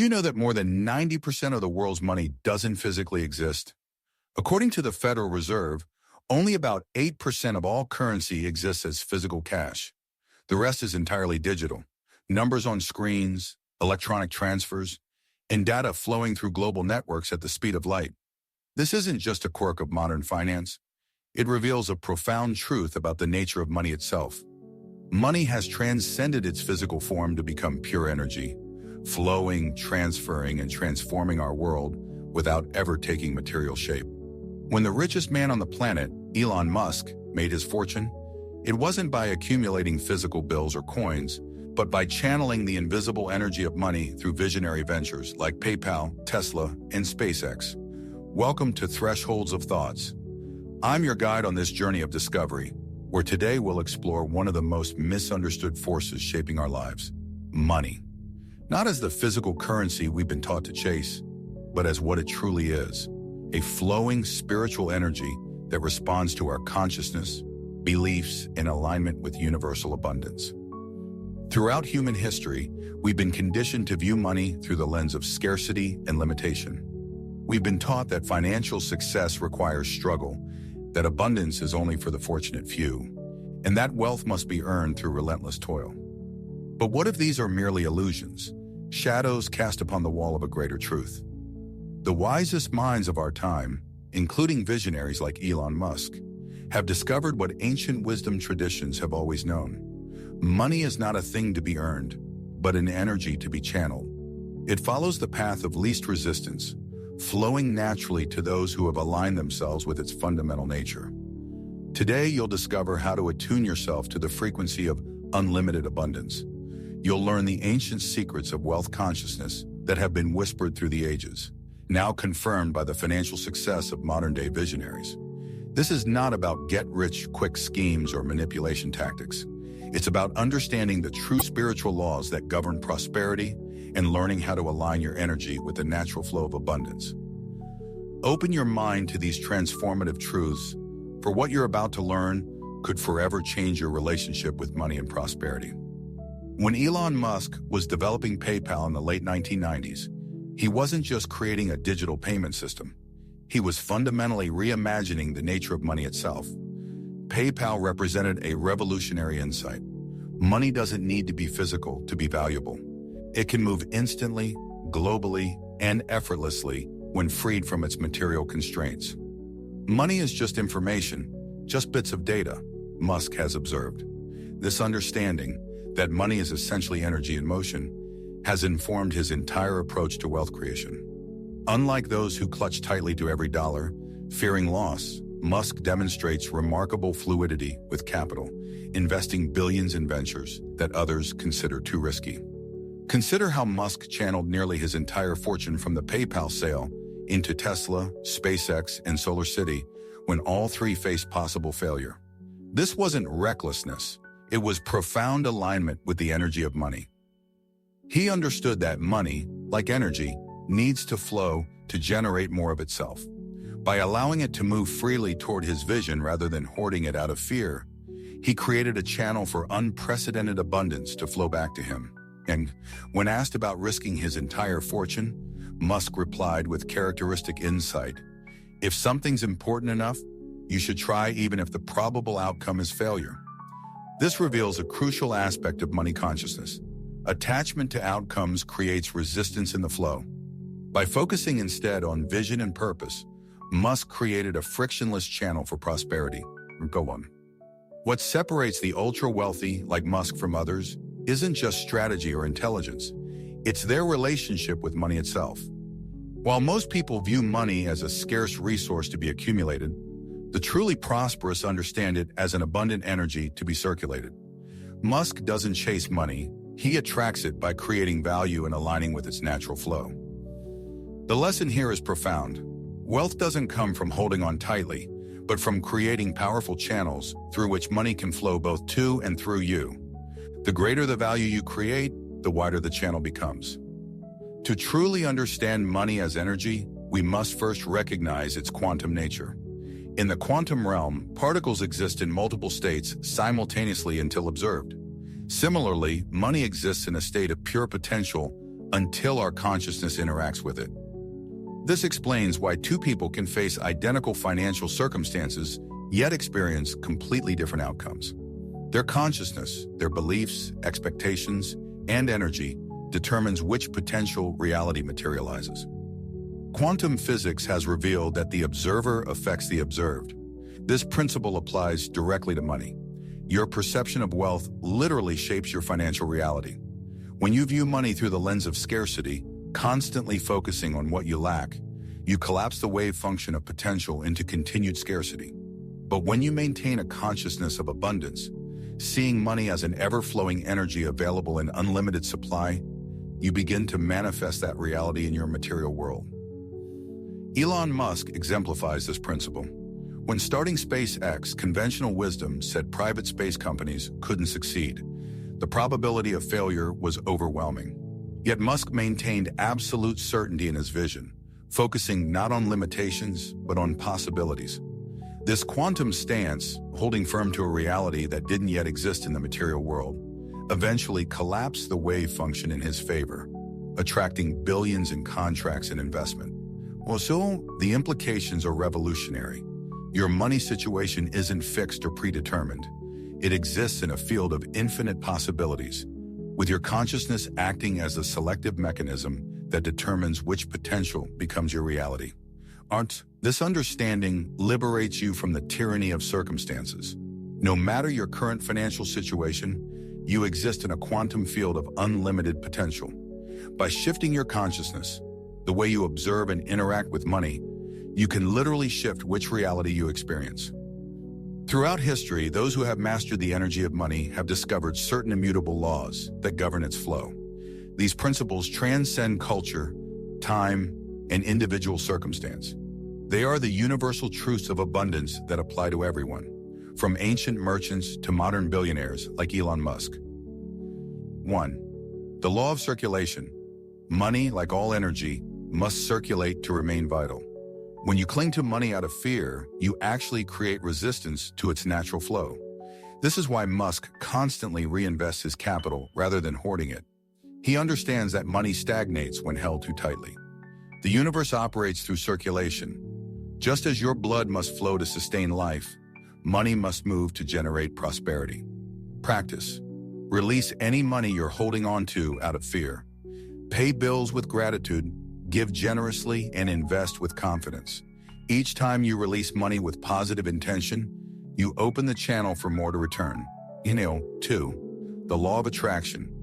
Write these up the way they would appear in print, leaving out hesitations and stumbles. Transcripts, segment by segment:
You know that more than 90% of the world's money doesn't physically exist? According to the Federal Reserve, only about 8% of all currency exists as physical cash. The rest is entirely digital. Numbers on screens, electronic transfers, and data flowing through global networks at the speed of light. This isn't just a quirk of modern finance. It reveals a profound truth about the nature of money itself. Money has transcended its physical form to become pure energy, flowing, transferring, and transforming our world without ever taking material shape. When the richest man on the planet, Elon Musk, made his fortune, it wasn't by accumulating physical bills or coins, but by channeling the invisible energy of money through visionary ventures like PayPal, Tesla, and SpaceX. Welcome to Thresholds of Thoughts. I'm your guide on this journey of discovery, where today we'll explore one of the most misunderstood forces shaping our lives: money. Not as the physical currency we've been taught to chase, but as what it truly is: a flowing spiritual energy that responds to our consciousness, beliefs, in alignment with universal abundance. Throughout human history, we've been conditioned to view money through the lens of scarcity and limitation. We've been taught that financial success requires struggle, that abundance is only for the fortunate few, and that wealth must be earned through relentless toil. But what if these are merely illusions, shadows cast upon the wall of a greater truth? The wisest minds of our time, including visionaries like Elon Musk, have discovered what ancient wisdom traditions have always known. Money is not a thing to be earned, but an energy to be channeled. It follows the path of least resistance, flowing naturally to those who have aligned themselves with its fundamental nature. Today, you'll discover how to attune yourself to the frequency of unlimited abundance. You'll learn the ancient secrets of wealth consciousness that have been whispered through the ages, now confirmed by the financial success of modern-day visionaries. This is not about get-rich-quick schemes or manipulation tactics. It's about understanding the true spiritual laws that govern prosperity and learning how to align your energy with the natural flow of abundance. Open your mind to these transformative truths, for what you're about to learn could forever change your relationship with money and prosperity. When Elon Musk was developing PayPal in the late 1990s, he wasn't just creating a digital payment system. He was fundamentally reimagining the nature of money itself. PayPal represented a revolutionary insight. Money doesn't need to be physical to be valuable. It can move instantly, globally, and effortlessly when freed from its material constraints. Money is just information, just bits of data, Musk has observed. This understanding, that money is essentially energy in motion, has informed his entire approach to wealth creation. Unlike those who clutch tightly to every dollar, fearing loss, Musk demonstrates remarkable fluidity with capital, investing billions in ventures that others consider too risky. Consider how Musk channeled nearly his entire fortune from the PayPal sale into Tesla, SpaceX, and SolarCity when all three faced possible failure. This wasn't recklessness. It was profound alignment with the energy of money. He understood that money, like energy, needs to flow to generate more of itself. By allowing it to move freely toward his vision rather than hoarding it out of fear, he created a channel for unprecedented abundance to flow back to him. And when asked about risking his entire fortune, Musk replied with characteristic insight: "If something's important enough, you should try even if the probable outcome is failure." This reveals a crucial aspect of money consciousness. Attachment to outcomes creates resistance in the flow. By focusing instead on vision and purpose, Musk created a frictionless channel for prosperity. Go on. What separates the ultra-wealthy like Musk from others isn't just strategy or intelligence. It's their relationship with money itself. While most people view money as a scarce resource to be accumulated, the truly prosperous understand it as an abundant energy to be circulated. Musk doesn't chase money. He attracts it by creating value and aligning with its natural flow. The lesson here is profound. Wealth doesn't come from holding on tightly, but from creating powerful channels through which money can flow both to and through you. The greater the value you create, the wider the channel becomes. To truly understand money as energy, we must first recognize its quantum nature. In the quantum realm, particles exist in multiple states simultaneously until observed. Similarly, money exists in a state of pure potential until our consciousness interacts with it. This explains why two people can face identical financial circumstances, yet experience completely different outcomes. Their consciousness, their beliefs, expectations, and energy determines which potential reality materializes. Quantum physics has revealed that the observer affects the observed. This principle applies directly to money. Your perception of wealth literally shapes your financial reality. When you view money through the lens of scarcity, constantly focusing on what you lack, you collapse the wave function of potential into continued scarcity. But when you maintain a consciousness of abundance, seeing money as an ever-flowing energy available in unlimited supply, you begin to manifest that reality in your material world. Elon Musk exemplifies this principle. When starting SpaceX, conventional wisdom said private space companies couldn't succeed. The probability of failure was overwhelming. Yet Musk maintained absolute certainty in his vision, focusing not on limitations, but on possibilities. This quantum stance, holding firm to a reality that didn't yet exist in the material world, eventually collapsed the wave function in his favor, attracting billions in contracts and investment. So the implications are revolutionary. Your money situation isn't fixed or predetermined. It exists in a field of infinite possibilities, with your consciousness acting as a selective mechanism that determines which potential becomes your reality. This understanding liberates you from the tyranny of circumstances. No matter your current financial situation, you exist in a quantum field of unlimited potential. By shifting your consciousness, the way you observe and interact with money, you can literally shift which reality you experience. Throughout history, those who have mastered the energy of money have discovered certain immutable laws that govern its flow. These principles transcend culture, time, and individual circumstance. They are the universal truths of abundance that apply to everyone, from ancient merchants to modern billionaires like Elon Musk. 1. The law of circulation. Money, like all energy, must circulate to remain vital. When you cling to money out of fear, you actually create resistance to its natural flow. This is why Musk constantly reinvests his capital rather than hoarding it. He understands that money stagnates when held too tightly. The universe operates through circulation. Just as your blood must flow to sustain life, money must move to generate prosperity. Practice. Release any money you're holding on to out of fear. Pay bills with gratitude, give generously, and invest with confidence. Each time you release money with positive intention, you open the channel for more to return. 2. The law of attraction.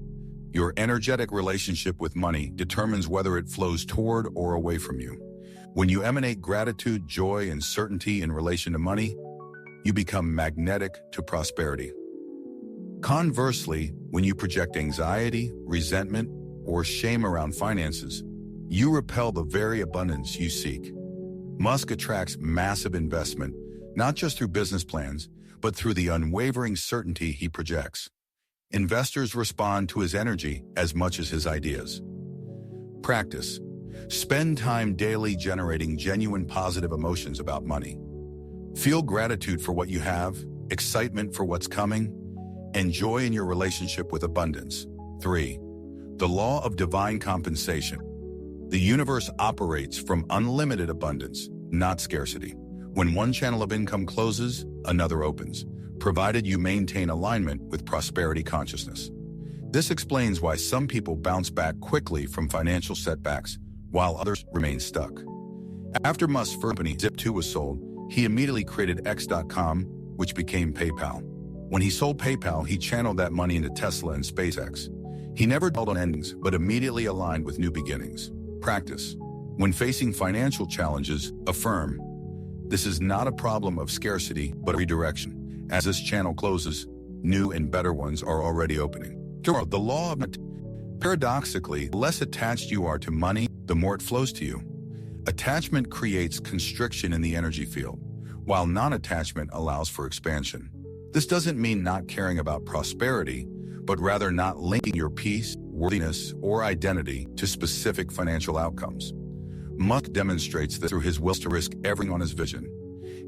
Your energetic relationship with money determines whether it flows toward or away from you. When you emanate gratitude, joy, and certainty in relation to money, you become magnetic to prosperity. Conversely, when you project anxiety, resentment, or shame around finances, you repel the very abundance you seek. Musk attracts massive investment, not just through business plans, but through the unwavering certainty he projects. Investors respond to his energy as much as his ideas. Practice. Spend time daily generating genuine positive emotions about money. Feel gratitude for what you have, excitement for what's coming, and joy in your relationship with abundance. 3. The law of divine compensation. The universe operates from unlimited abundance, not scarcity. When one channel of income closes, another opens, provided you maintain alignment with prosperity consciousness. This explains why some people bounce back quickly from financial setbacks, while others remain stuck. After Musk's first company, Zip2, was sold, he immediately created X.com, which became PayPal. When he sold PayPal, he channeled that money into Tesla and SpaceX. He never dwelled on endings, but immediately aligned with new beginnings. Practice. When facing financial challenges, affirm, this is not a problem of scarcity, but redirection. As this channel closes, new and better ones are already opening. The law of paradoxically, the less attached you are to money, the more it flows to you. Attachment creates constriction in the energy field, while non-attachment allows for expansion. This doesn't mean not caring about prosperity, but rather not linking your peace, worthiness, or identity to specific financial outcomes. Musk demonstrates this through his will to risk everything on his vision.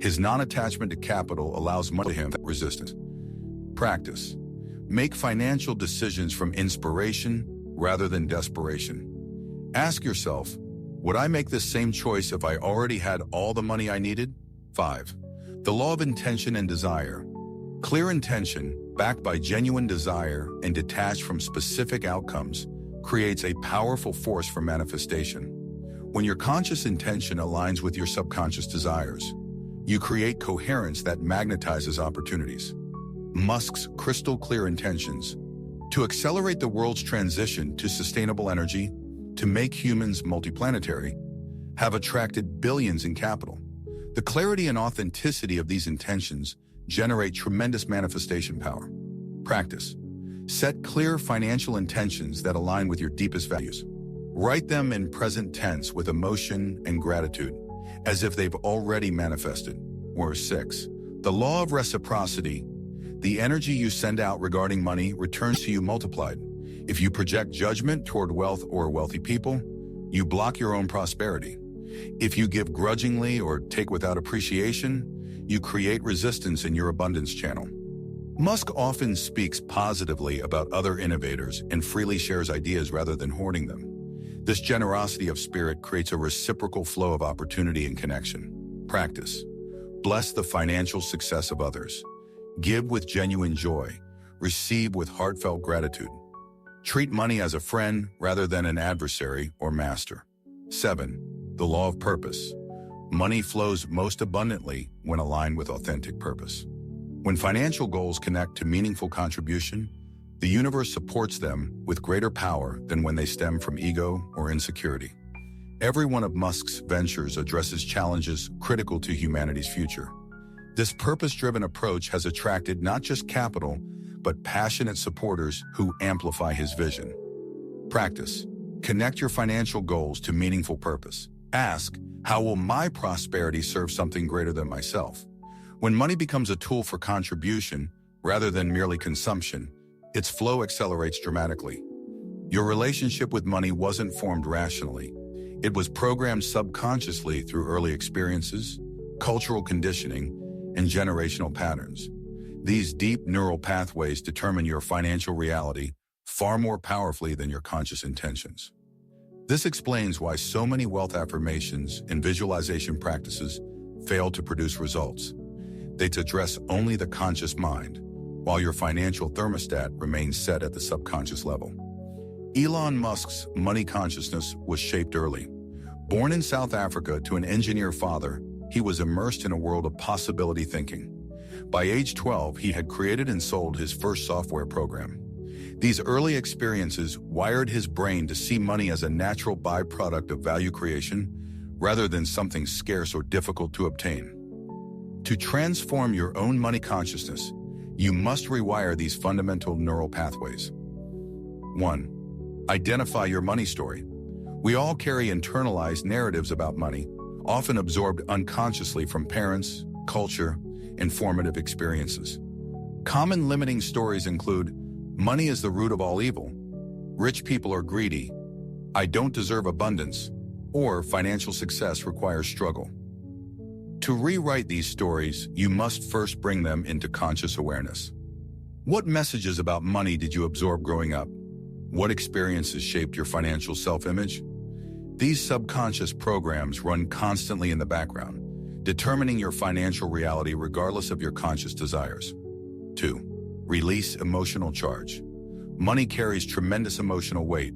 His non-attachment to capital allows much to him resistance. Practice. Make financial decisions from inspiration rather than desperation. Ask yourself, would I make this same choice if I already had all the money I needed? 5. The law of intention and desire. Clear intention, backed by genuine desire and detached from specific outcomes, creates a powerful force for manifestation. When your conscious intention aligns with your subconscious desires, you create coherence that magnetizes opportunities. Musk's crystal clear intentions: to accelerate the world's transition to sustainable energy, to make humans multiplanetary, have attracted billions in capital. The clarity and authenticity of these intentions generate tremendous manifestation power. Practice. Set clear financial intentions that align with your deepest values. Write them in present tense with emotion and gratitude, as if they've already manifested. Or 6. The law of reciprocity. The energy you send out regarding money returns to you multiplied. If you project judgment toward wealth or wealthy people, you block your own prosperity. If you give grudgingly or take without appreciation, you create resistance in your abundance channel. Musk often speaks positively about other innovators and freely shares ideas rather than hoarding them. This generosity of spirit creates a reciprocal flow of opportunity and connection. Practice. Bless the financial success of others. Give with genuine joy. Receive with heartfelt gratitude. Treat money as a friend rather than an adversary or master. 7. The law of purpose. Money flows most abundantly when aligned with authentic purpose. When financial goals connect to meaningful contribution, the universe supports them with greater power than when they stem from ego or insecurity. Every one of Musk's ventures addresses challenges critical to humanity's future. This purpose-driven approach has attracted not just capital, but passionate supporters who amplify his vision. Practice. Connect your financial goals to meaningful purpose. Ask, how will my prosperity serve something greater than myself? When money becomes a tool for contribution rather than merely consumption, its flow accelerates dramatically. Your relationship with money wasn't formed rationally. It was programmed subconsciously through early experiences, cultural conditioning, and generational patterns. These deep neural pathways determine your financial reality far more powerfully than your conscious intentions. This explains why so many wealth affirmations and visualization practices fail to produce results. They address only the conscious mind, while your financial thermostat remains set at the subconscious level. Elon Musk's money consciousness was shaped early. Born in South Africa to an engineer father, he was immersed in a world of possibility thinking. By age 12, he had created and sold his first software program. These early experiences wired his brain to see money as a natural byproduct of value creation rather than something scarce or difficult to obtain. To transform your own money consciousness, you must rewire these fundamental neural pathways. 1. Identify your money story. We all carry internalized narratives about money, often absorbed unconsciously from parents, culture, and formative experiences. Common limiting stories include, money is the root of all evil, rich people are greedy, I don't deserve abundance, or financial success requires struggle. To rewrite these stories, you must first bring them into conscious awareness. What messages about money did you absorb growing up? What experiences shaped your financial self-image? These subconscious programs run constantly in the background, determining your financial reality regardless of your conscious desires. 2. Release emotional charge. Money carries tremendous emotional weight.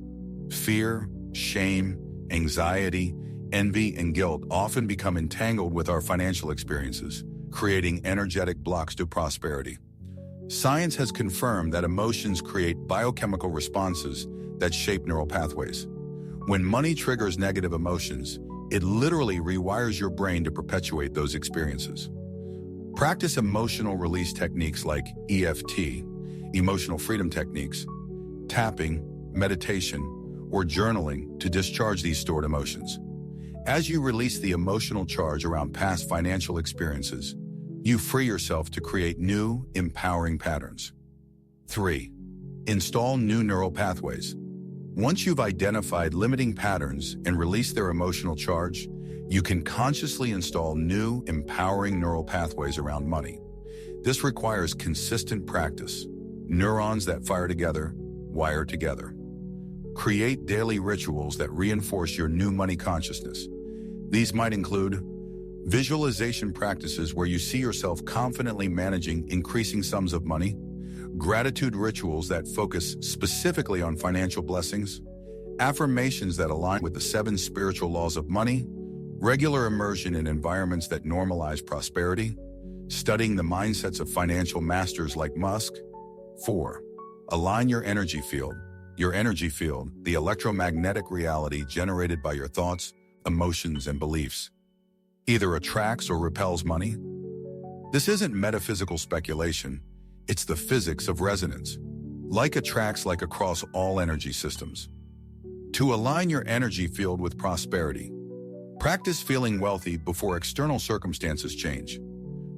Fear, shame, anxiety, envy, and guilt often become entangled with our financial experiences, creating energetic blocks to prosperity. Science has confirmed that emotions create biochemical responses that shape neural pathways. When money triggers negative emotions, it literally rewires your brain to perpetuate those experiences. Practice emotional release techniques like EFT, emotional freedom techniques, tapping, meditation, or journaling to discharge these stored emotions. As you release the emotional charge around past financial experiences, you free yourself to create new, empowering patterns. 3. Install new neural pathways. Once you've identified limiting patterns and released their emotional charge, you can consciously install new, empowering neural pathways around money. This requires consistent practice. Neurons that fire together, wire together. Create daily rituals that reinforce your new money consciousness. These might include visualization practices where you see yourself confidently managing increasing sums of money, gratitude rituals that focus specifically on financial blessings, affirmations that align with the 7 spiritual laws of money, regular immersion in environments that normalize prosperity, studying the mindsets of financial masters like Musk. 4. Align your energy field. Your energy field, the electromagnetic reality generated by your thoughts, emotions, and beliefs, either attracts or repels money. This isn't metaphysical speculation, it's the physics of resonance. Like attracts like across all energy systems. To align your energy field with prosperity, practice feeling wealthy before external circumstances change.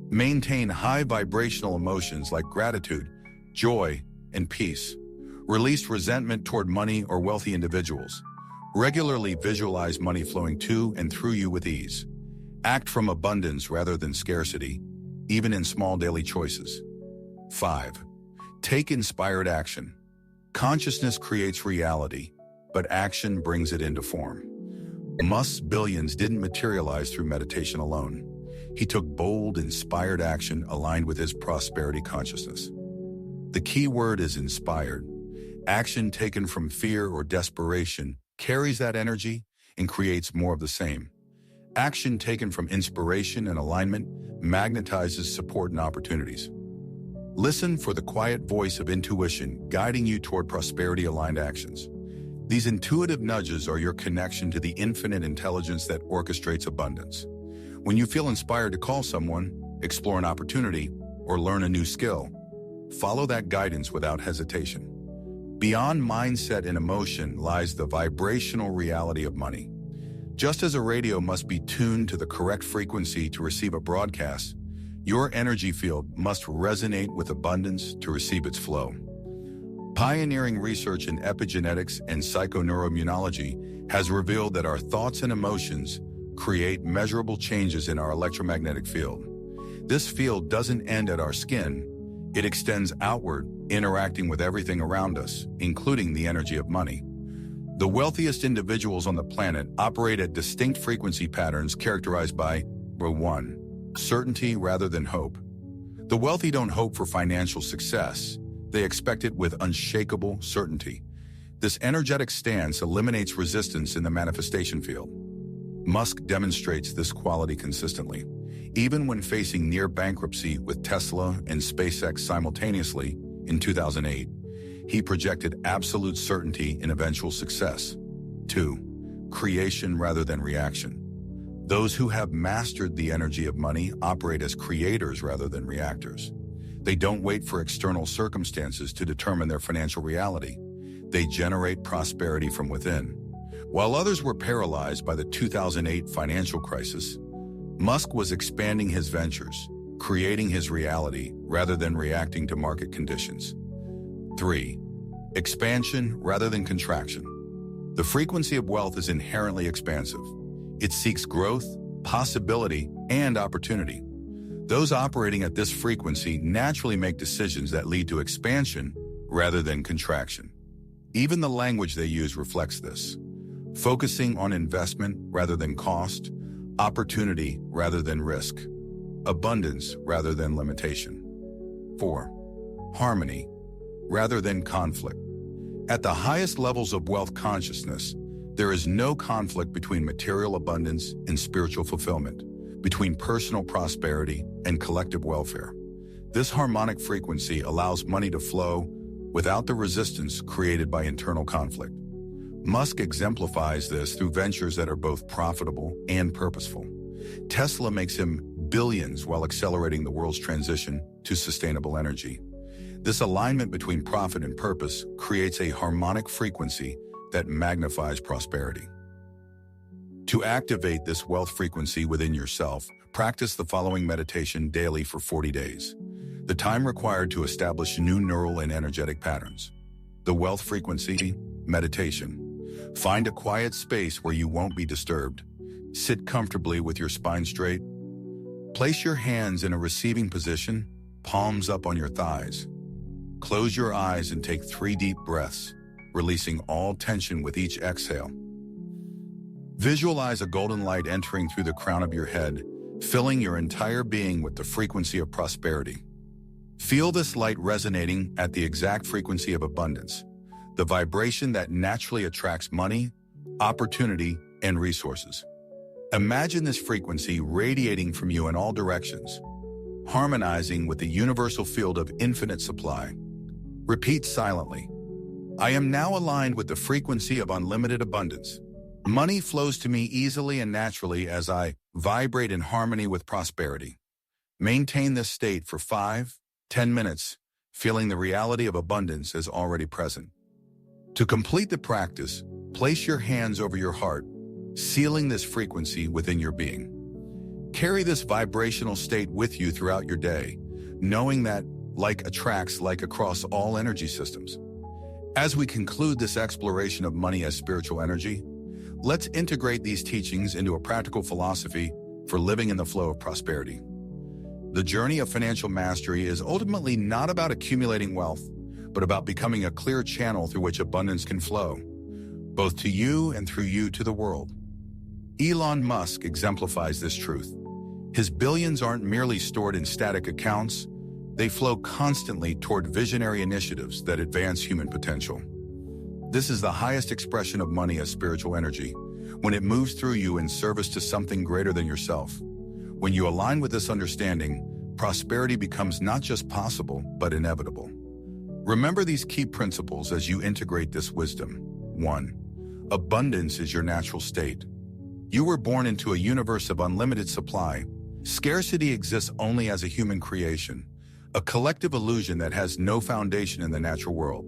Maintain high vibrational emotions like gratitude, joy, and peace. Release resentment toward money or wealthy individuals. Regularly visualize money flowing to and through you with ease. Act from abundance rather than scarcity, even in small daily choices. 5. Take inspired action. Consciousness creates reality, but action brings it into form. Musk's billions didn't materialize through meditation alone. He took bold, inspired action aligned with his prosperity consciousness. The key word is inspired. Action taken from fear or desperation carries that energy and creates more of the same. Action taken from inspiration and alignment magnetizes support and opportunities. Listen for the quiet voice of intuition guiding you toward prosperity-aligned actions. These intuitive nudges are your connection to the infinite intelligence that orchestrates abundance. When you feel inspired to call someone, explore an opportunity, or learn a new skill, follow that guidance without hesitation. Beyond mindset and emotion lies the vibrational reality of money. Just as a radio must be tuned to the correct frequency to receive a broadcast, your energy field must resonate with abundance to receive its flow. Pioneering research in epigenetics and psychoneuroimmunology has revealed that our thoughts and emotions create measurable changes in our electromagnetic field. This field doesn't end at our skin. It extends outward, interacting with everything around us, including the energy of money. The wealthiest individuals on the planet operate at distinct frequency patterns characterized by 1. Certainty rather than hope. The wealthy don't hope for financial success. They expect it with unshakable certainty. This energetic stance eliminates resistance in the manifestation field. Musk demonstrates this quality consistently. Even when facing near bankruptcy with Tesla and SpaceX simultaneously in 2008, he projected absolute certainty in eventual success. 2. Creation rather than reaction. Those who have mastered the energy of money operate as creators rather than reactors. They don't wait for external circumstances to determine their financial reality. They generate prosperity from within. While others were paralyzed by the 2008 financial crisis, Musk was expanding his ventures, creating his reality rather than reacting to market conditions. 3. Expansion rather than contraction. The frequency of wealth is inherently expansive. It seeks growth, possibility, and opportunity. Those operating at this frequency naturally make decisions that lead to expansion rather than contraction. Even the language they use reflects this. Focusing on investment rather than cost, opportunity rather than risk, abundance rather than limitation. 4. Harmony rather than conflict. At the highest levels of wealth consciousness, there is no conflict between material abundance and spiritual fulfillment, between personal prosperity and collective welfare. This harmonic frequency allows money to flow without the resistance created by internal conflict. Musk exemplifies this through ventures that are both profitable and purposeful. Tesla makes him billions while accelerating the world's transition to sustainable energy. This alignment between profit and purpose creates a harmonic frequency that magnifies prosperity. To activate this wealth frequency within yourself, practice the following meditation daily for 40 days. The time required to establish new neural and energetic patterns. The wealth frequency, meditation. Find a quiet space where you won't be disturbed. Sit comfortably with your spine straight. Place your hands in a receiving position, palms up on your thighs. Close your eyes and take 3 deep breaths, releasing all tension with each exhale. Visualize a golden light entering through the crown of your head, filling your entire being with the frequency of prosperity. Feel this light resonating at the exact frequency of abundance, the vibration that naturally attracts money, opportunity, and resources. Imagine this frequency radiating from you in all directions, harmonizing with the universal field of infinite supply. Repeat silently. I am now aligned with the frequency of unlimited abundance. Money flows to me easily and naturally as I vibrate in harmony with prosperity. Maintain this state for 5-10 minutes, feeling the reality of abundance as already present. To complete the practice, place your hands over your heart, sealing this frequency within your being. Carry this vibrational state with you throughout your day, knowing that like attracts like across all energy systems. As we conclude this exploration of money as spiritual energy, let's integrate these teachings into a practical philosophy for living in the flow of prosperity. The journey of financial mastery is ultimately not about accumulating wealth, but about becoming a clear channel through which abundance can flow, both to you and through you to the world. Elon Musk exemplifies this truth. His billions aren't merely stored in static accounts, they flow constantly toward visionary initiatives that advance human potential. This is the highest expression of money as spiritual energy, when it moves through you in service to something greater than yourself. When you align with this understanding, prosperity becomes not just possible, but inevitable. Remember these key principles as you integrate this wisdom. 1. Abundance is your natural state. You were born into a universe of unlimited supply. Scarcity exists only as a human creation, a collective illusion that has no foundation in the natural world.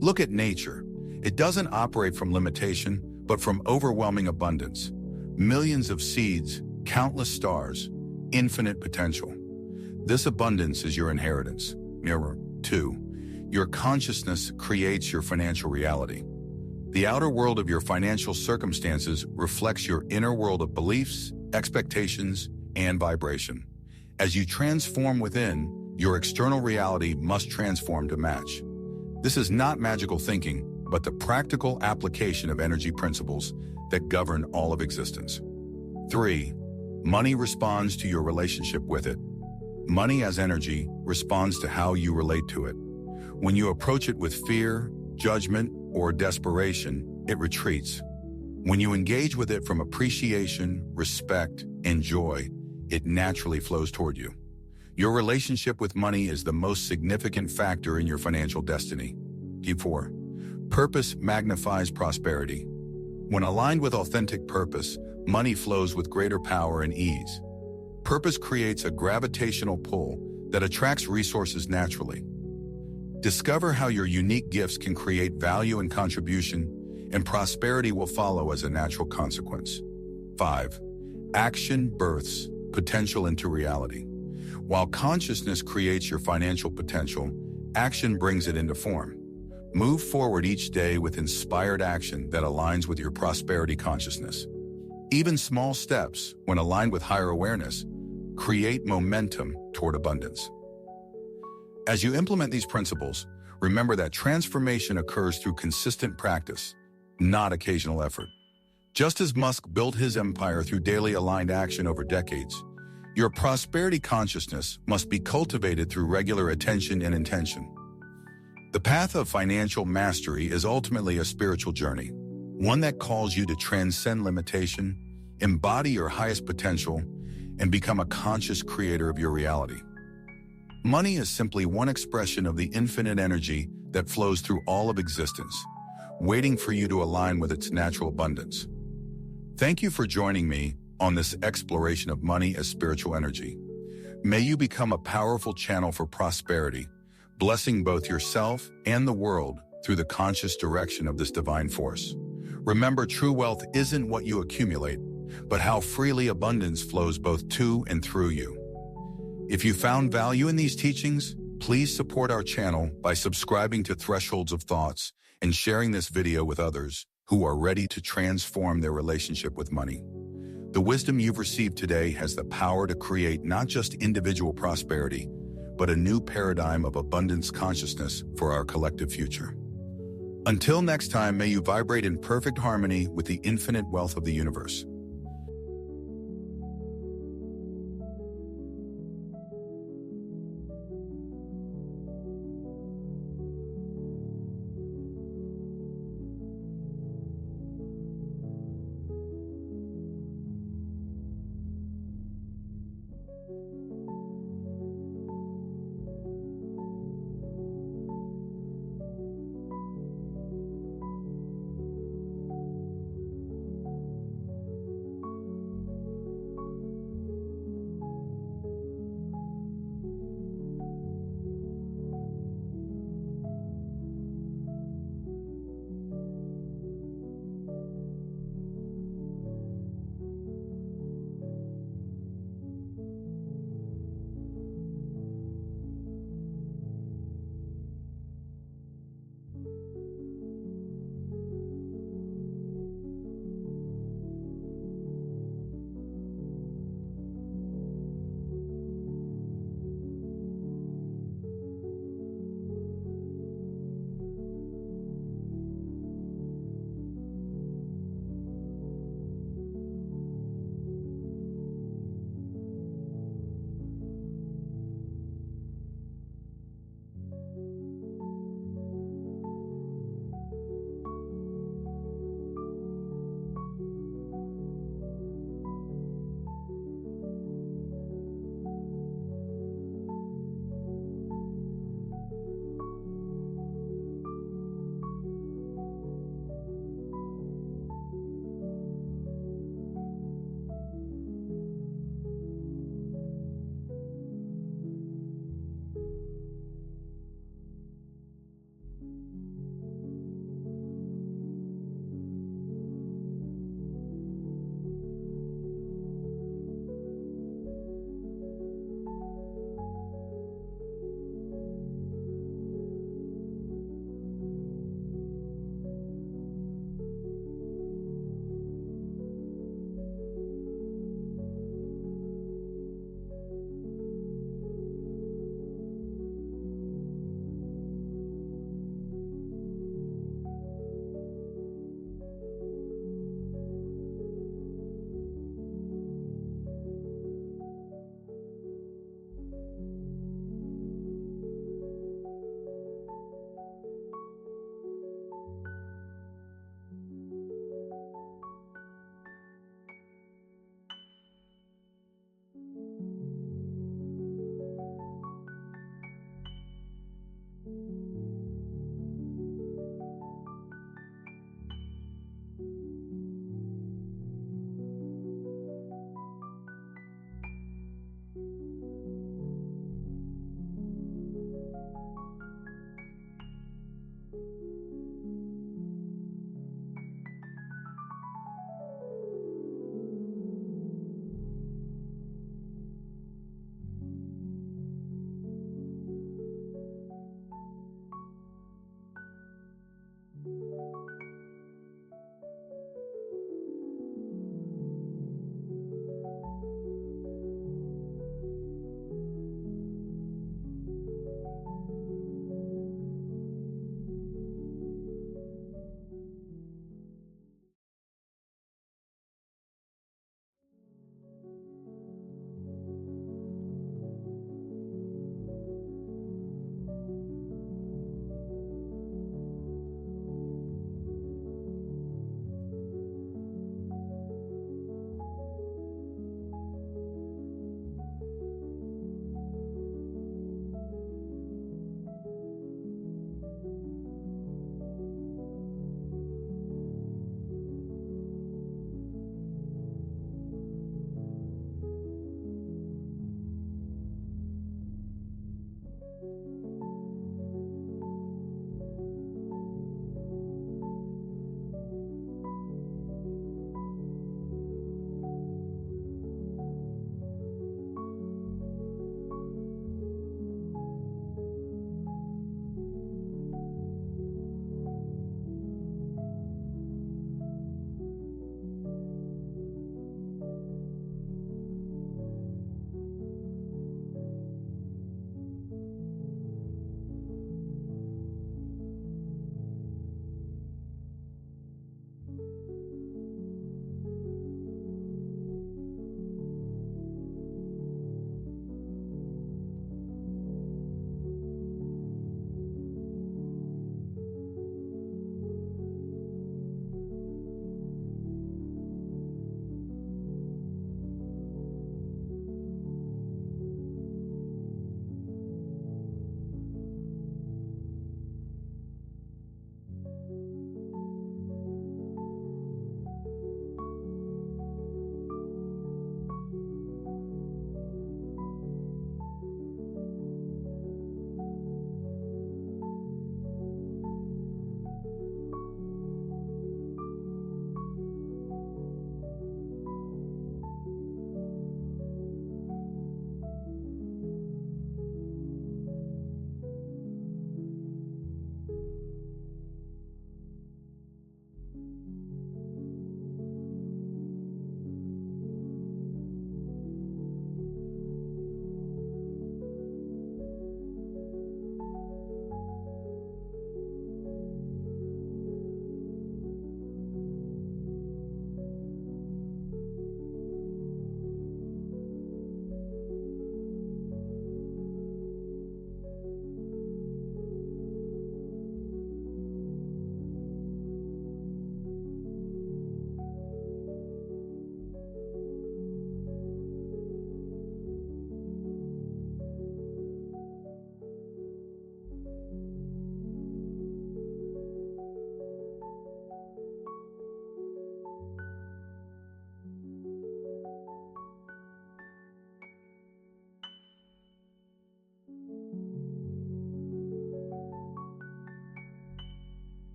Look at nature. It doesn't operate from limitation, but from overwhelming abundance. Millions of seeds, countless stars, infinite potential. This abundance is your inheritance. Mirror. 2. Your consciousness creates your financial reality. The outer world of your financial circumstances reflects your inner world of beliefs, expectations, and vibration. As you transform within, your external reality must transform to match. This is not magical thinking, but the practical application of energy principles that govern all of existence. 3. Money responds to your relationship with it. Money as energy responds to how you relate to it. When you approach it with fear, judgment, or desperation, it retreats. When you engage with it from appreciation, respect, and joy, it naturally flows toward you. Your relationship with money is the most significant factor in your financial destiny. 4. Purpose magnifies prosperity. When aligned with authentic purpose, money flows with greater power and ease. Purpose creates a gravitational pull that attracts resources naturally. Discover how your unique gifts can create value and contribution, and prosperity will follow as a natural consequence. 5. Action births potential into reality. While consciousness creates your financial potential, action brings it into form. Move forward each day with inspired action that aligns with your prosperity consciousness. Even small steps, when aligned with higher awareness, create momentum toward abundance. As you implement these principles, remember that transformation occurs through consistent practice, not occasional effort. Just as Musk built his empire through daily aligned action over decades, your prosperity consciousness must be cultivated through regular attention and intention. The path of financial mastery is ultimately a spiritual journey, one that calls you to transcend limitation, embody your highest potential, and become a conscious creator of your reality. Money is simply one expression of the infinite energy that flows through all of existence, waiting for you to align with its natural abundance. Thank you for joining me on this exploration of money as spiritual energy. May you become a powerful channel for prosperity, blessing both yourself and the world through the conscious direction of this divine force. Remember, true wealth isn't what you accumulate, but how freely abundance flows both to and through you. If you found value in these teachings, please support our channel by subscribing to Thresholds of Thoughts and sharing this video with others who are ready to transform their relationship with money. The wisdom you've received today has the power to create not just individual prosperity, but a new paradigm of abundance consciousness for our collective future. Until next time, may you vibrate in perfect harmony with the infinite wealth of the universe.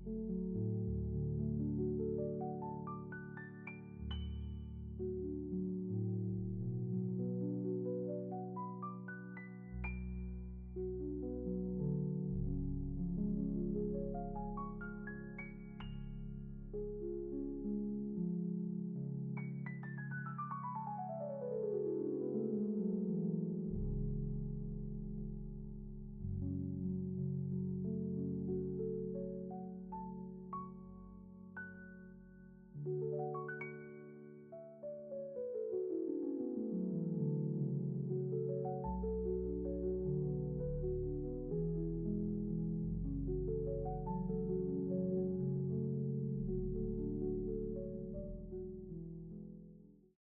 you